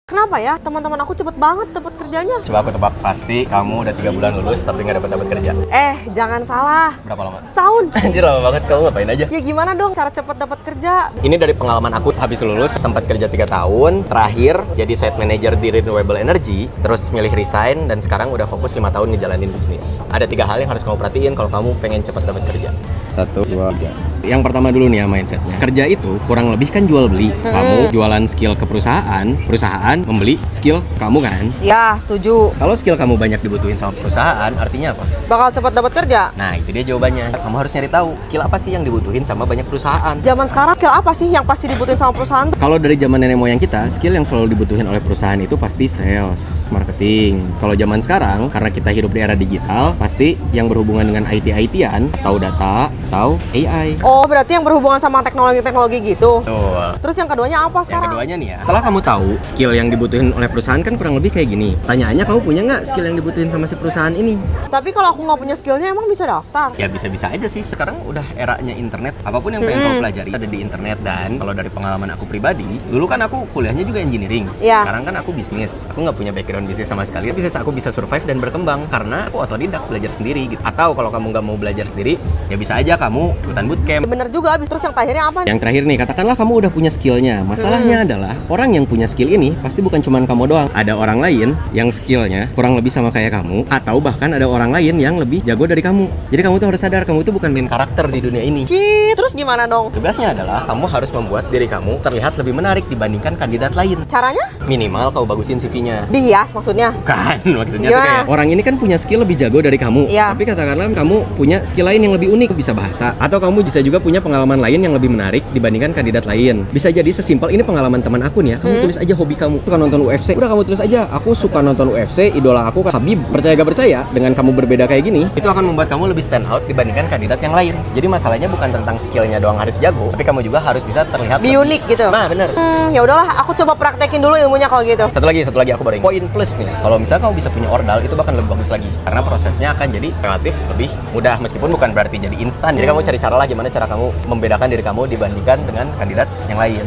Kenapa ya? Teman-teman aku cepet banget dapat kerjanya. Coba aku tebak, pasti kamu udah 3 bulan lulus tapi nggak dapat kerja. Jangan salah. Berapa lama? Setahun. Anjir, lama banget. Kamu ngapain aja? Ya gimana dong cara cepet dapat kerja? Ini dari pengalaman aku, habis lulus sempat kerja 3 tahun, terakhir jadi site manager di Renewable Energy, terus milih resign dan sekarang udah fokus 5 tahun ngejalanin bisnis. Ada 3 hal yang harus kamu perhatiin kalau kamu pengen cepat dapat kerja. 1, 2, 3. Yang pertama dulu nih ya mindsetnya. Kerja itu kurang lebih kan jual beli. Kamu jualan skill ke perusahaan, perusahaan membeli skill kamu kan. Ya, setuju. Kalau skill kamu banyak dibutuhin sama perusahaan, artinya apa? Bakal cepat dapat kerja. Nah, itu dia jawabannya. Kamu harus nyari tahu skill apa sih yang dibutuhin sama banyak perusahaan. Zaman sekarang skill apa sih yang pasti dibutuhin sama perusahaan tuh? Kalau dari zaman nenek moyang kita, skill yang selalu dibutuhin oleh perusahaan itu pasti sales, marketing. Kalau zaman sekarang, karena kita hidup di era digital, pasti yang berhubungan dengan IT-an atau data atau AI. Oh, berarti yang berhubungan sama teknologi-teknologi gitu. Tuh. Terus yang keduanya apa Yang sekarang? keduanya nih ya, setelah kamu tahu skill yang dibutuhin oleh perusahaan kan kurang lebih kayak gini. Pertanyaannya, kamu punya nggak skill yang dibutuhin sama si perusahaan ini? Tapi kalau aku nggak punya skillnya emang bisa daftar? Ya bisa-bisa aja sih, sekarang udah eranya internet. Apapun yang pengen kamu pelajari ada di internet. Dan kalau dari pengalaman aku pribadi, dulu kan aku kuliahnya juga engineering. Iya. Sekarang kan aku bisnis. Aku nggak punya background bisnis sama sekali. Bisnis aku bisa survive dan berkembang karena aku otodidak belajar sendiri gitu. Atau kalau kamu nggak mau belajar sendiri, ya bisa aja kamu ikutan bootcamp. Bener juga, abis terus yang terakhirnya apa? Yang terakhir nih, katakanlah kamu udah punya skillnya. Masalahnya adalah orang yang punya skill ini pasti bukan cuman kamu doang. Ada orang lain yang skillnya kurang lebih sama kayak kamu, atau bahkan ada orang lain yang lebih jago dari kamu. Jadi kamu tuh harus sadar, kamu itu bukan main karakter di dunia ini. Terus gimana dong? Tugasnya adalah kamu harus membuat diri kamu terlihat lebih menarik dibandingkan kandidat lain. Caranya? Minimal kamu bagusin CV-nya. Dihias maksudnya? Bukan, maksudnya tuh Gimana? kayak orang ini kan punya skill lebih jago dari kamu. Iya. Tapi katakanlah kamu punya skill lain yang lebih unik, bisa bahasa, atau kamu bisa juga punya pengalaman lain yang lebih menarik dibandingkan kandidat lain. Bisa jadi sesimpel ini pengalaman teman aku nih ya. Kamu tulis aja hobi kamu. Suka nonton UFC. Udah kamu tulis aja, aku suka nonton UFC, idola aku Habib. Percaya gak percaya, dengan kamu berbeda kayak gini, itu akan membuat kamu lebih stand out dibandingkan kandidat yang lain. Jadi masalahnya bukan tentang skillnya doang harus jago, tapi kamu juga harus bisa terlihat lebih unik gitu. Nah, bener. Ya udahlah, aku coba praktekin dulu ilmunya kalau gitu. Satu lagi aku baru ingat. Poin plus nih. Kalau misalnya kamu bisa punya ordal, itu bahkan lebih bagus lagi. Karena prosesnya akan jadi relatif lebih mudah, meskipun bukan berarti jadi instan. Jadi kamu cari cara lah gimana cara kamu membedakan diri kamu dibandingkan dengan kandidat yang lain.